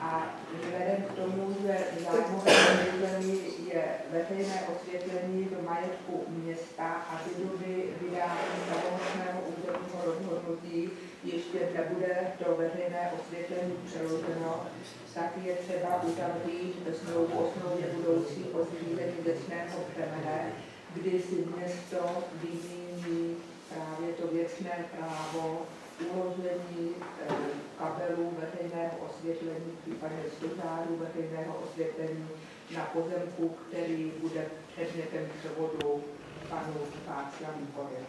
a vzhledem k tomu, že zájmovém řízení je veřejné osvětlení do majetku města a by vydání pravomocného územního rozhodnutí ještě nebude to veřejné osvětlení přeloženo, tak je třeba uzavřít smlouvu o smlouvě budoucí o zřízení věcného břemene, kdy si město vymíní právě to věcné právo uložení kabelů veřejného osvětlení, případně stožárů veřejného osvětlení na pozemku, který bude předmětem převodu panu Václav Výbory.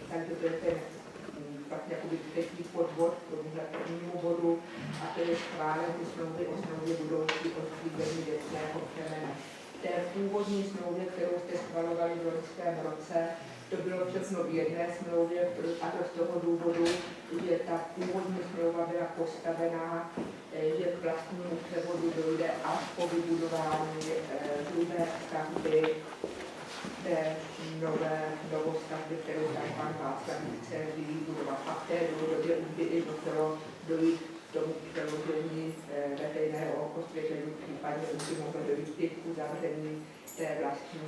Takže to je ten vlastně jakoby třetí podvod k tomuhle prvnímu bodu, a to je schválení smlouvy o smlouvě budoucí o zřízení věcného břemene. V té původní smlouvě, kterou jste schvalovali v loňském roce, to bylo všechno v jedné smlouvě, a to z toho důvodu, že ta původní smlouva byla postavená, že k vlastnímu převodu dojde až po vybudování druhé stavby, té novostavby, kterou tam pan Václav chce vybudovat. A v té době už by i muselo dojít k tomu přeložení veřejného osvětlení, případně už by mohlo dojít k uzavření té vlastní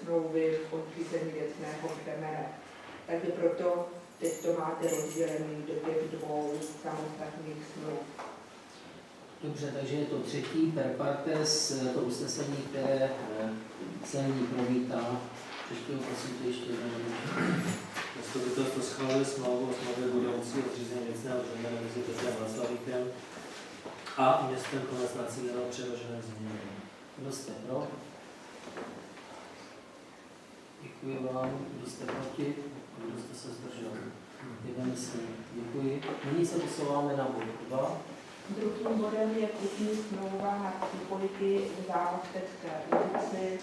smlouvy o zřízení věcného břemene. Takže proto teď to máte rozdělený do těch dvou samostatných smluv. Dobře, takže je to třetí per partes, to usnesení, které se nyní promítá. Přečtu, prosím, to ještě jednou. Zastupitelstvo schvaluje smlouvu o smlouvě budoucí o zřízení věcného břemene mezi Petrem Václavíkem a městem Konec nad Cílenou předloženém změnění. Kdo jste pro? Děkuji vám. Kdo jste proti? Kdo jste se zdržel? Jednomyslně. Děkuji. Nyní se posouváme na bod 2. Druhým bodem je kupní smlouva na přípojky v Zámostecké ulici.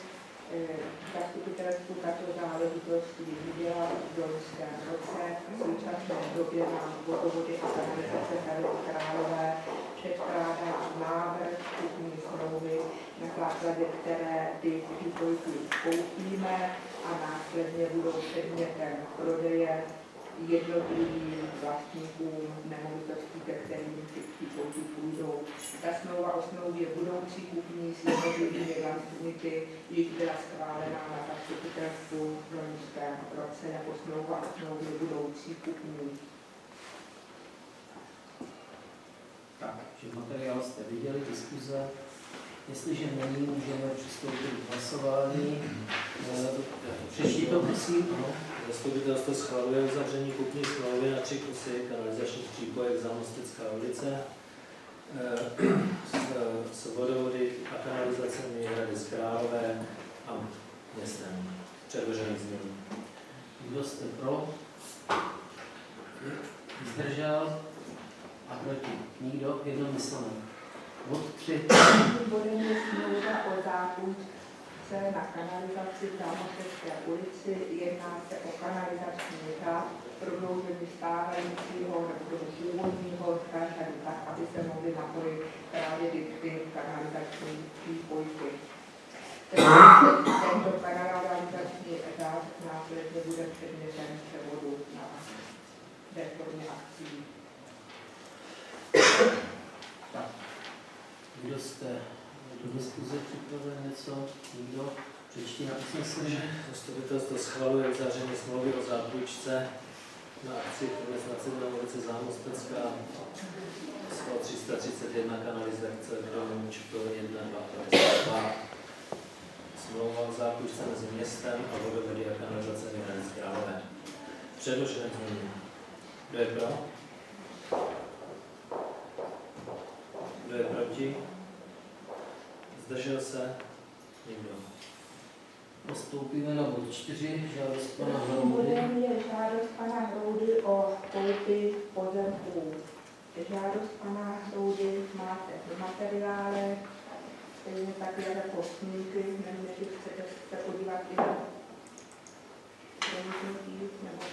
Zastupitelstvu tato záležitost viděla v loňském roce. V současné době nám Vodovody a kanalizace Hradec Králové předkládá návrh kupní smlouvy, na základě které ty přípojky koupíme a následně budou předmětem prodeje jednotlivým vlastníkům nemovitostí, ke kterým ty přípojky půjdou. Ta smlouva o smlouvě budoucí kupní s jednotlivými vlastníky již byla schválená na zastupitelstvu v loňském roce jako smlouva o smlouvě budoucí kupní. Takže materiál jste viděli, diskuze. Jestliže není, můžeme přistoupit k hlasování. Přečti to, prosím. Zastupitelstvo schvaluje uzavření kupní smlouvy na 3 kusy kanalizačních přípojek Zámostecká ulice s vodovody a kanalizacemi Hradec Králové a městem. Předložený změní. Kdo jste pro? Zdržel? A proti? Nikdo? Jednomyslně. Bod 3. Bodem je smlouva o zápůjčce na kanalizaci v Zámostecké ulici. Jedná se o kanalizační řád, prodloužení stávajícího nebo původního řádu tak, aby se mohly napojit právě ty kanalizační přípojky. Tento kanalizační řád následně bude předmětem převodu na reformě akcí. Tak. Kdo jste do diskuze připravil něco? Nikdo? Přečti na usnesení. Zastupitelstvo schvaluje uzavření smlouvy o zápůjčce na akci Konec nad Cílenou ulice Zámostecká schvál 331 kanalizace v Čepově 1, 2, 52. Smlouva o zápůjčce mezi městem a vodovody a kanalizacemi Hradec Králové. Předložené změní. Kdo je pro? Kdo je proti? Zdržel se? Nikdo. Postoupíme na bod 4, žádost pana Druhým Hroudy. bodem je žádost pana Hroudy o koupy pozemků. Žádost pana Hroudy máte v materiále, stejně tak jako snímky, nevím, jestli chcete se podívat i na rozhodnutí, nebo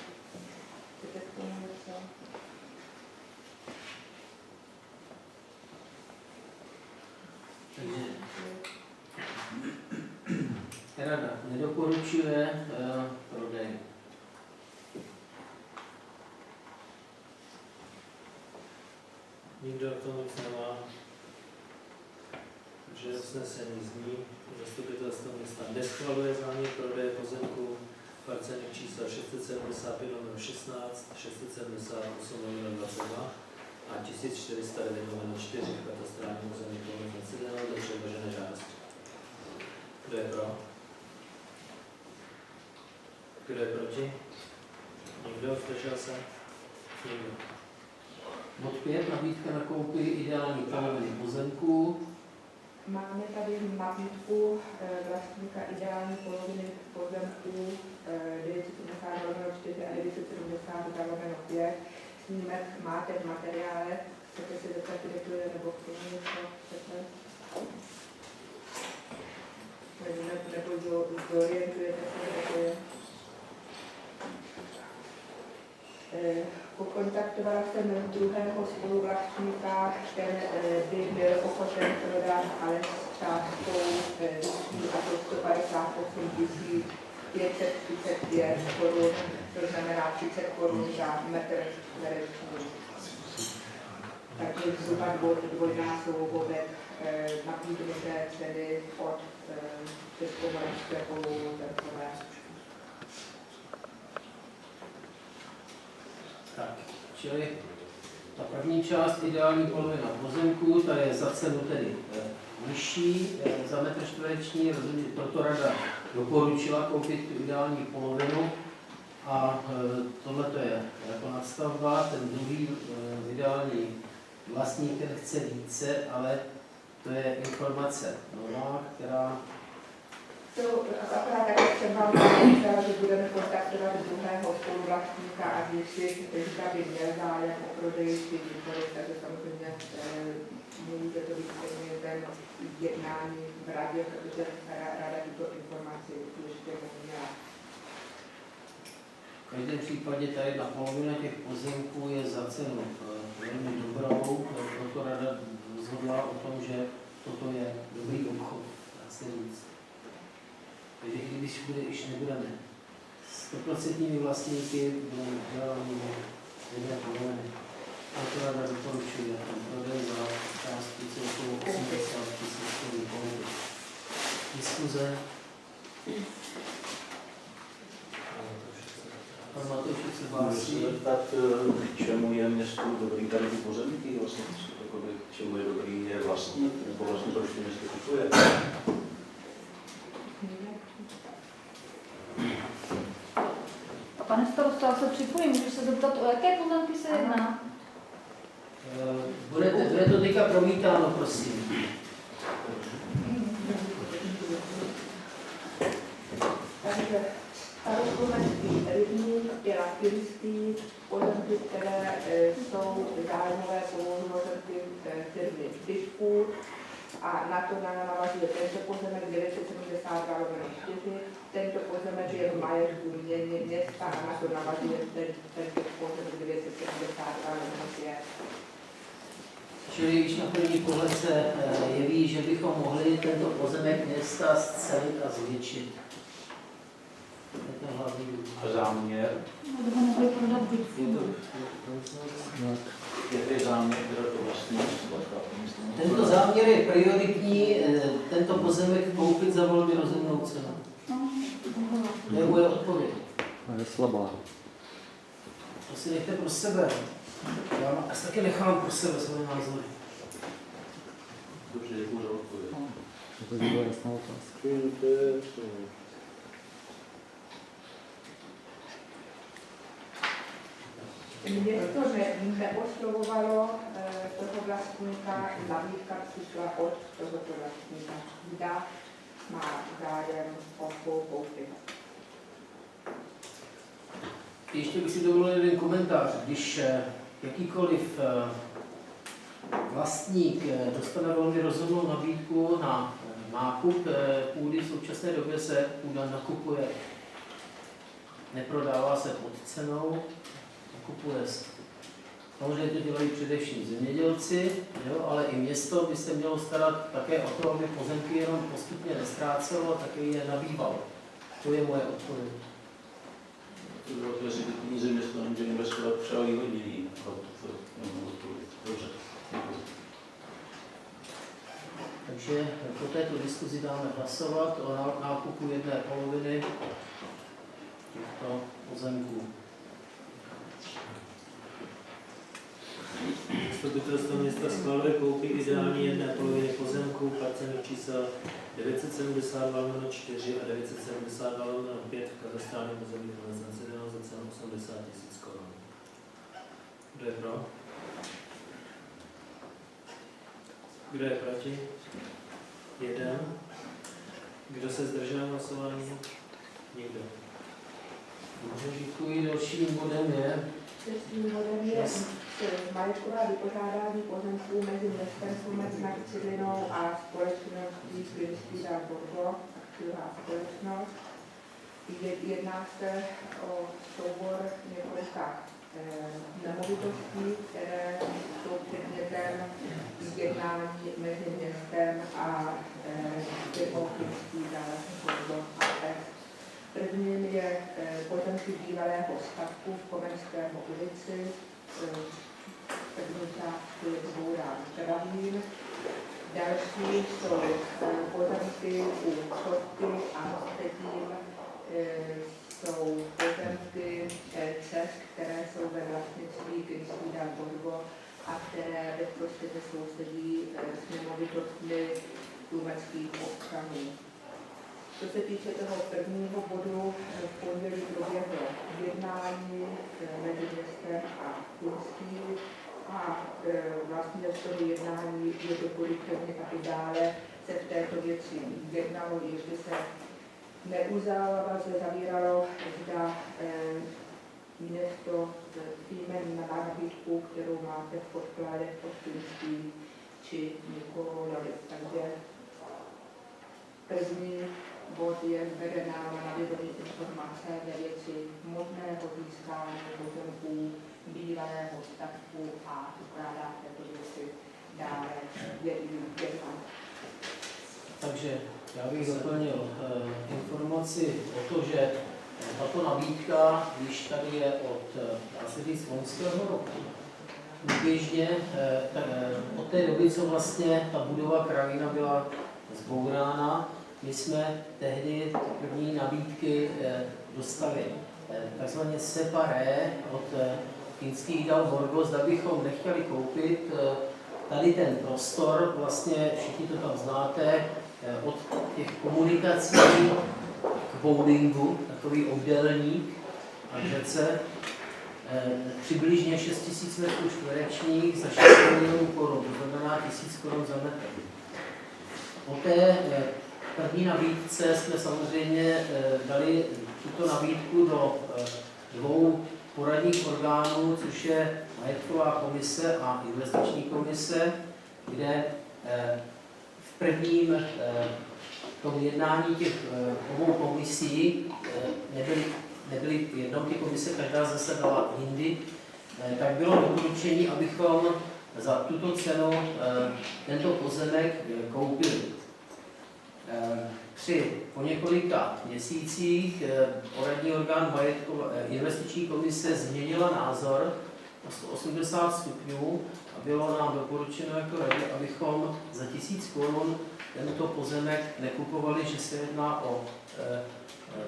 chcete k tomu něco. Takže rada nedoporučuje prodej. Nikdo k tomu nic nemá. Takže usnesení zní, zastupitelstvo města neschvaluje záměr prodeje pozemku parcelních čísla 675/16, 678/22 a 1409/4 katastrálního území Poloviny nad Cizinou do předložené žádosti. Kdo je pro? Kdo je proti? Nikdo? Zdržel se? Nikdo. Bod 5. Nabídka na koupi ideální poloviny pozemků. Máme tady nabídku vlastníka ideální poloviny pozemků 970/4 a 970/5. Snímek máte v materiále. Chcete si zeptat, kde to je, nebo k tomu něco chcete? Nebo zorientujete se, kde to je? Pokontaktovala jsem druhého spoluvlastníka, ten by byl ochoten prodat, ale s částkou vyšší, a to 158 535 korun, to znamená 30 korun za metr čtvereční. Takže zhruba dvojnásobek nabídnuté ceny od Českomoravské polooceánové. Tak, čili ta první část ideální polovina pozemku, ta je za cenu tedy nižší za metr čtvereční, rozhodně proto rada doporučila koupit tu ideální polovinu a tohle to je jako nadstavba, ten druhý ideální vlastník, ten chce více, ale to je informace nová, která... Akorát tak jsem vám říkala, že budeme kontaktovat druhého spoluvlastníka a zjistit, zda by měl zájem o prodej či nikoliv, takže samozřejmě můžete to být předmětem jednání v radě, protože rada tuto informaci ještě neměla. V každém případě ta jedna polovina těch pozemků je za cenu velmi dobrou, proto rada rozhodla o tom, že toto je dobrý obchod, dá se říct. Takže i když nebudeme 100% vlastníky, budeme dělání jedné poloviny. A to rada doporučuje ten prodej za částku celkovou 80 000 korun. Diskuze. Pan Matoušek se hlásí. Můžu se zeptat, k čemu je městu dobrý tady ty pozemky, vlastně, k čemu je dobrý je vlastník, nebo vlastně proč to město kupuje? Pane starosto, já se připojím, můžu se zeptat, o jaké pozemky se jedná? Bude to teďka promítáno, prosím. Takže starostometství Rybník, Děla Pilistý, pozemky, které jsou zájmové pozemky firmy Typů, a na to navazuje tento pozemek 972/4. Tento pozemek je v majetku města a na to navazuje tento pozemek 972/5. Čili když na první pohled se jeví, že bychom mohli tento pozemek města zcelit a zvětšit. To je ten hlavní důvod. A záměr? Nebo ho mohli prodat bytů. Jaký je záměr, kdo to vlastně Tento záměr je prioritní, tento pozemek koupit za velmi rozumnou cenu. To je moje odpověď. Je slabá. To si nechte pro sebe. Já asi taky nechám pro sebe své názory. Dobře, děkuji za odpověď. To byla jasná otázka. Město neoslovovalo toho vlastníka, nabídka přišla od tohoto vlastníka. Zda má zájem o koupit. Ještě bych si dovolil jeden komentář. Když jakýkoliv vlastník dostane velmi rozumnou nabídku na nákup půdy, v současné době se půda nakupuje. Neprodává se pod cenou, nakupuje se. Samozřejmě to dělají především zemědělci, jo, ale i město by se mělo starat také o to, aby pozemky jenom postupně nestrácelo a také je nabývalo. To je moje odpověď. Jestli ty peníze město nemůže investovat třeba výhodněji. Dobře. Takže po této diskuzi dáme hlasovat o nákupu jedné poloviny těchto pozemků. Zastupitelstvo města schvaluje koupy ideální jedné poloviny pozemků parcelních čísel 972/4 a 972/5 v katastrálním území Nacidelno za cenu 80 000 korun. Kdo je pro? Kdo je proti? 1. Kdo se zdržel hlasování? Nikdo. Dobře, děkuji. Dalším bodem je Třetím bodem je majetkové vypořádání pozemků mezi městem Slunec nad Cidlinou a společností Světský dár Borgo, akciová společnost. Jedná se o soubor několika nemovitostí, které jsou předmětem jednání mezi městem a firmou Světský dár Borgo AS. Prvním je pozemky bývalého statku v Komenského ulici, první části Dvourán Kravín. Další jsou pozemky u Křovky a Hostetím, jsou pozemky cest, které jsou ve vlastnictví Světský dár Borgo a které bezprostředně sousedí s nemovitostmi tlumeckých občanů. Co se týče toho prvního bodu, v pondělí proběhlo jednání mezi městem a Kunstí a vlastně z toho jednání je doporučení, aby dále se v této věci jednalo, jestli se zavíralo, zda město přijme na nabídku, kterou máte v podkladech pod Kunstí, či nikoli. Takže první bod je vedená na vědomí informace ve věci možného získání pozemků bývalého statku a ukládá této věci dále jednat. Takže já bych doplnil informaci o to, že tato nabídka již tady je od loňského roku. Průběžně od té doby, co vlastně ta budova Kravína byla zbourána, my jsme tehdy první nabídky dostali takzvaně separé od Kinských dál Borgo, zda bychom nechtěli koupit tady ten prostor, vlastně všichni to tam znáte, od těch komunikací k bowlingu, takový obdélník na řece, přibližně 6 000 metrů čtverečních za 6 milionů korun, to znamená 1000 korun za metr. Po té první nabídce jsme samozřejmě dali tuto nabídku do dvou poradních orgánů, což je majetková komise a investiční komise, kde v prvním tom jednání těch obou komisí nebyly jednou ty komise, každá zasedala jindy, tak bylo doporučení, abychom za tuto cenu tento pozemek koupili. Po několika měsících poradní orgán investiční komise změnila názor o 180 stupňů a bylo nám doporučeno jako radě, abychom za 1000 korun tento pozemek nekupovali, že se jedná o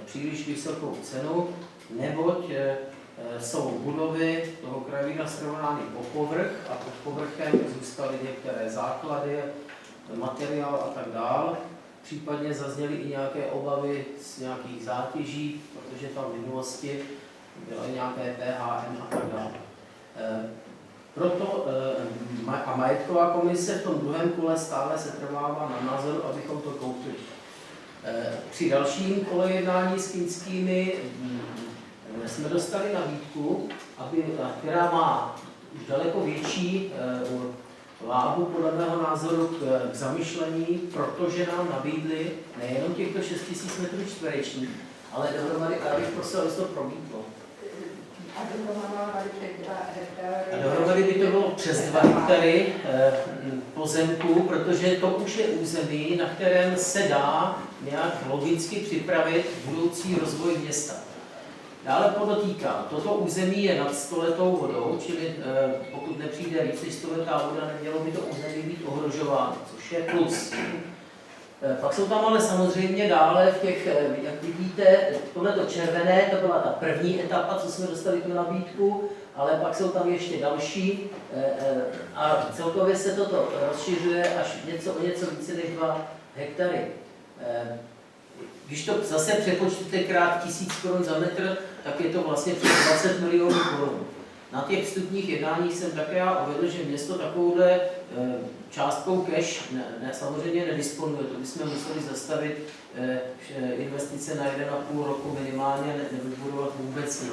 příliš vysokou cenu, neboť jsou budovy toho Kravína srovnány po povrch a pod povrchem zůstaly některé základy, materiál a tak dále. Případně zazněly i nějaké obavy z nějakých zátěží, protože tam v minulosti byly nějaké PHM a tak dále. Proto a majetková komise v tom druhém kole stále se trvává na názoru, abychom to koupili. Při dalším kole jednání s Kinskými jsme dostali nabídku, která má už daleko větší váhu podle mého názoru k zamyšlení, protože nám nabídli nejenom těchto 6 000 metrů čtverečních, ale dohromady, a bych prosil, aby to promítlo. A dohromady by to bylo přes 2 hektary pozemků, protože to už je území, na kterém se dá nějak logicky připravit budoucí rozvoj města. Dále podotýkám, toto území je nad 100letou vodou, čili pokud nepřijde víc než 100letá voda, nemělo by to území být ohrožováno, což je plus. Pak jsou tam ale samozřejmě dále v těch, jak vidíte, tohleto červené, to byla ta první etapa, co jsme dostali tu nabídku, ale pak jsou tam ještě další a celkově se toto rozšiřuje až o něco více než 2 hektary. Když to zase přepočtete krát 1000 korun za metr, tak je to vlastně přes 20 milionů korun. Na těch vstupních jednáních jsem také já uvedl, že město takovouhle částkou cash samozřejmě nedisponuje. To bychom museli zastavit investice na 1,5 roku minimálně, nevybudovat vůbec nic.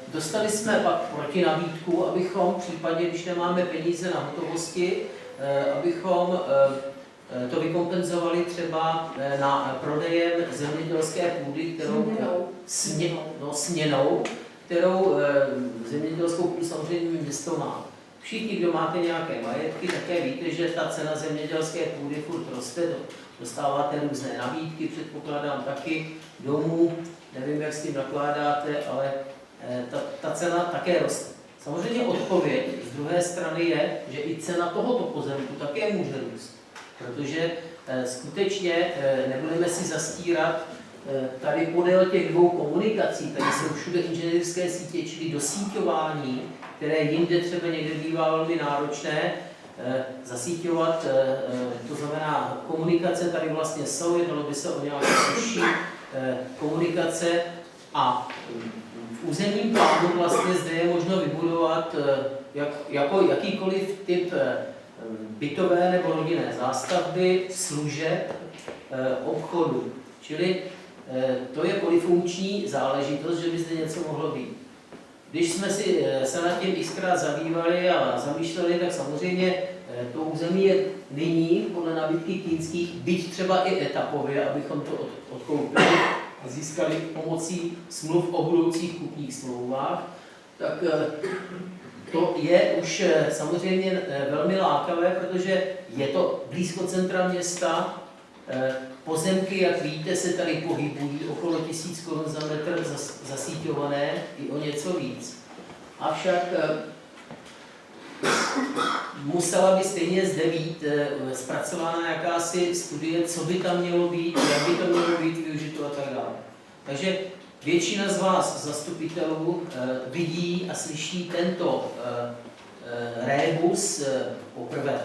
Dostali jsme pak protinabídku, abychom případně, když nemáme peníze na hotovosti, abychom to vykompenzovali třeba na prodejem zemědělské půdy, kterou směnou, kterou zemědělskou půdu samozřejmě město má. Všichni, kdo máte nějaké majetky, také víte, že ta cena zemědělské půdy furt roste, dostáváte různé nabídky, předpokládám taky, domů, nevím, jak s tím nakládáte, ale ta cena také roste. Samozřejmě odpověď z druhé strany je, že i cena tohoto pozemku také může růst, protože skutečně nebudeme si zastírat, tady podél těch 2 komunikací, tady jsou všude inženýrské sítě, čili dosíťování, které jinde třeba někde bývá velmi náročné, zasíťovat, to znamená komunikace tady vlastně jsou, jednalo by se o nějaké užší komunikace a v územním plánu vlastně zde je možno vybudovat jakýkoliv typ bytové nebo rodinné zástavby, služeb, obchodu. Čili to je polifunkční záležitost, že by zde něco mohlo být. Když jsme se nad tím xkrát zabývali a zamýšleli, tak samozřejmě to území je nyní podle nabídky Kinských, byť třeba i etapově, abychom to odkoupili a získali pomocí smluv o budoucích kupních smlouvách, tak to je už samozřejmě velmi lákavé, protože je to blízko centra města. Pozemky, jak víte, se tady pohybují okolo 1000 korun za metr zasíťované i o něco víc. Avšak musela by stejně zde být zpracována jakási studie, co by tam mělo být, jak by to mělo být využito a tak dále. Takže většina z vás, zastupitelů, vidí a slyší tento rébus poprvé.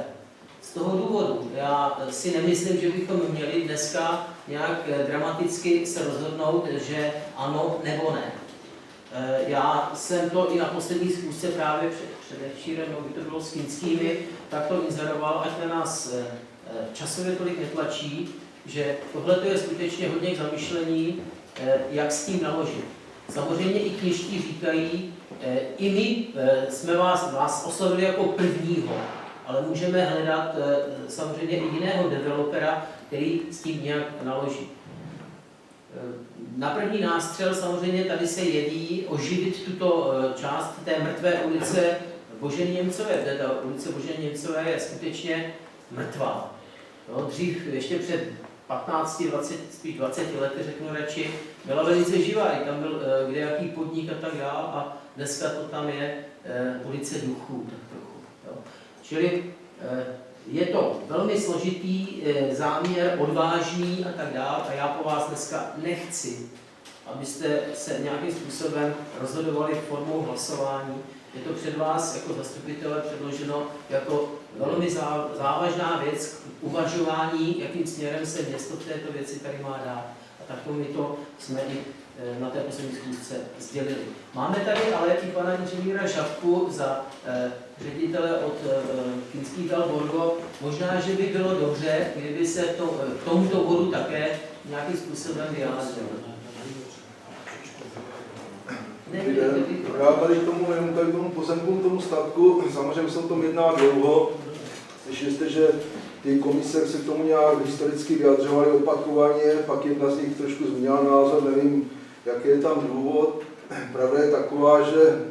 Z toho důvodu já si nemyslím, že bychom měli dneska nějak dramaticky se rozhodnout, že ano nebo ne. Já jsem to i na poslední schůzce právě předevčírem, by to bylo s Kinskými, tak to inzeroval, ať na nás časově tolik netlačí, že tohle je skutečně hodně k zamyšlení, jak s tím naložit. Samozřejmě i kněžtí říkají, i my jsme vás oslovili jako prvního, ale můžeme hledat samozřejmě i jiného developera, který s tím nějak naloží. Na první nástřel samozřejmě tady se jeví oživit tuto část té mrtvé ulice Boženy Němcové. Ta ulice Boženy Němcové je skutečně mrtvá. No, dřív, ještě před 15, 20 lety, řeknu radši, byla velice živá, tam byl kdejaký podnik a tak dále a dneska to tam je ulice duchů. Tak trochu, jo. Čili je to velmi složitý záměr, odvážný a tak dále a já po vás dneska nechci, abyste se nějakým způsobem rozhodovali formou hlasování. Je to před vás jako zastupitele předloženo jako velmi závažná věc k uvažování, jakým směrem se město v této věci tady má dát. A takto my to jsme i na té poslední schůzce sdělili. Máme tady ale i pana inženýra Žabku za ředitele od Kinských dal Borgo. Možná, že by bylo dobře, kdyby se k tomuto bodu také nějakým způsobem vyjádřil. Já tady k tomu pozemku, tomu statku, samozřejmě se o tom jedná dlouho. Slyšeli jste, že ty komise se k tomu nějak historicky vyjadřovaly opakovaně, pak jedna z nich trošku změnila názor, nevím, jaký je tam důvod. Pravda je taková, že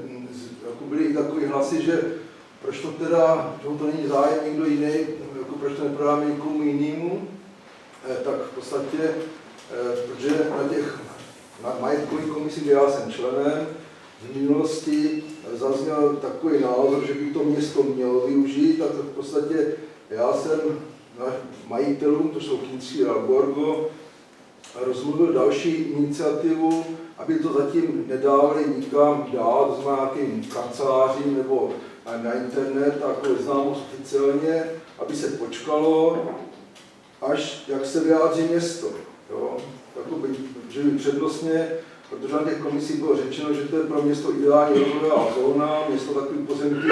jako byly i takové hlasy, že proč to teda, že to není zájem někdo jiný, jako proč to neprodáme někomu jinému, tak v podstatě, protože na těch majetkových komisí, kde já jsem členem, v minulosti zazněl takový názor, že by to město mělo využít, a to v podstatě já jsem majitelům, to jsou Kinský a Borgo, rozmluvil další iniciativu, aby to zatím nedávali nikam dál, s nějakým kancelářím nebo na internet, jako známost oficiálně, aby se počkalo, až jak se vyjádří město. Jo? Jakoby, že by přednostně, protože na těch komisích bylo řečeno, že to je pro město ideální rozvojová zóna, město takový pozemky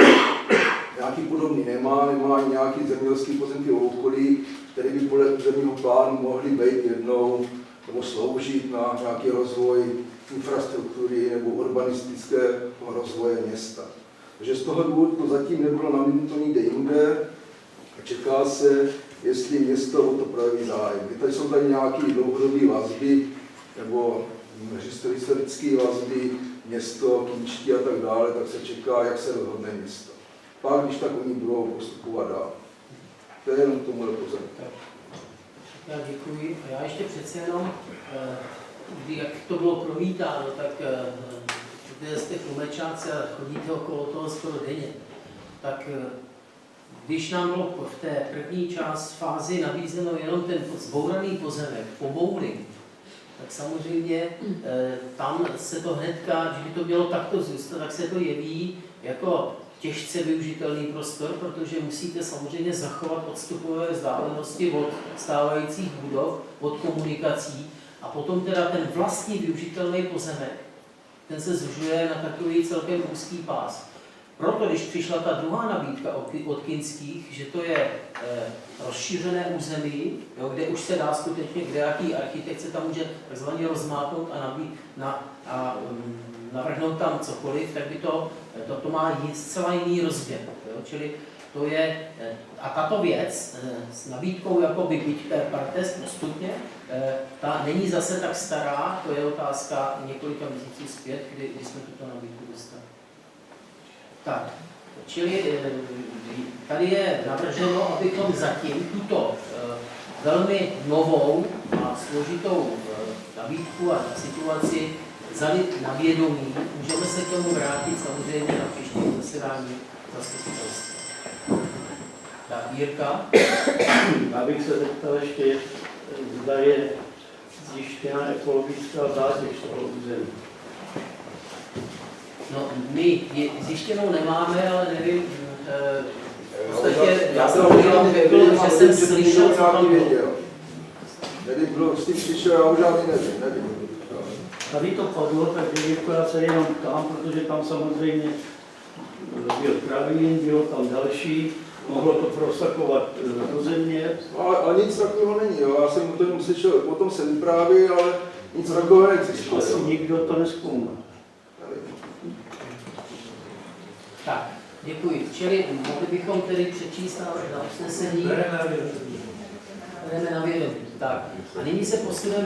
nějaký podobný nemá ani nějaký zemědělský pozemky v okolí, které by podle územního plánu mohly být jednou nebo sloužit na nějaký rozvoj infrastruktury nebo urbanistického rozvoje města. Takže z toho důvodu to zatím nebylo namítnuto nikde jinde a čeká se, jestli město o to projeví zájem. Tady jsou tady nějaké dlouhodobé vazby nebo historické vazby, město, Kinští a tak dále, tak se čeká, jak se rozhodne město. Pak, když tak oni budou postupovat dál. To je jenom k tomu pozemku. Já děkuji. A já ještě přece jenom, jak to bylo promítáno, tak kde jste Krumečáci a chodíte okolo toho skoro denně, tak když nám bylo v té první fázi nabízeno jenom ten zbouraný pozemek, poboury, tak samozřejmě tam se to hnedka, když by to mělo takto zůstat, tak se to jeví jako těžce využitelný prostor, protože musíte samozřejmě zachovat odstupové vzdálenosti od stávajících budov, od komunikací a potom teda ten vlastní využitelný pozemek, ten se zužuje na takový celkem úzký pás. Proto, když přišla ta druhá nabídka od Kinských, že to je rozšířené území, jo, kde už se dá skutečně, kde jaký architekt se tam může takzvaně rozmáknout a navrhnout tam cokoliv, tak by to má zcela jiný rozměr. Jo? Čili to je, a tato věc s nabídkou jakoby byť per partes postupně, ta není zase tak stará, to je otázka několika měsíců zpět, kdy jsme tuto nabídku dostali. Tak, čili tady je navrženo, abychom zatím tuto velmi novou a složitou nabídku a situaci vzali na vědomí. Můžeme se k tomu vrátit samozřejmě na příštím zasedání zastupitelstva. Tak, Jirka? Já bych se zeptal ještě, zda je zjištěná ekologická zátěž toho území. No, my zjištěnou nemáme, ale nevím, v podstatě já jsem řekl, že jsem slyšel, co tam bylo. Nevím, kdo s tím přišel, já už žádný nevím. Tady to padlo, takže vypadá se jenom tam, protože tam samozřejmě byl kravín, bylo tam další, mohlo to prosakovat do země. Ale nic takového není, jo. Já jsem to jenom slyšel, potom se vypráví, ale nic takového neexistuje. Asi nikdo to nezkoumá. Tak, děkuji. Čili mohli bychom tedy přečíst návrh na usnesení. Bereme na vědomí. Tak, a nyní se posuneme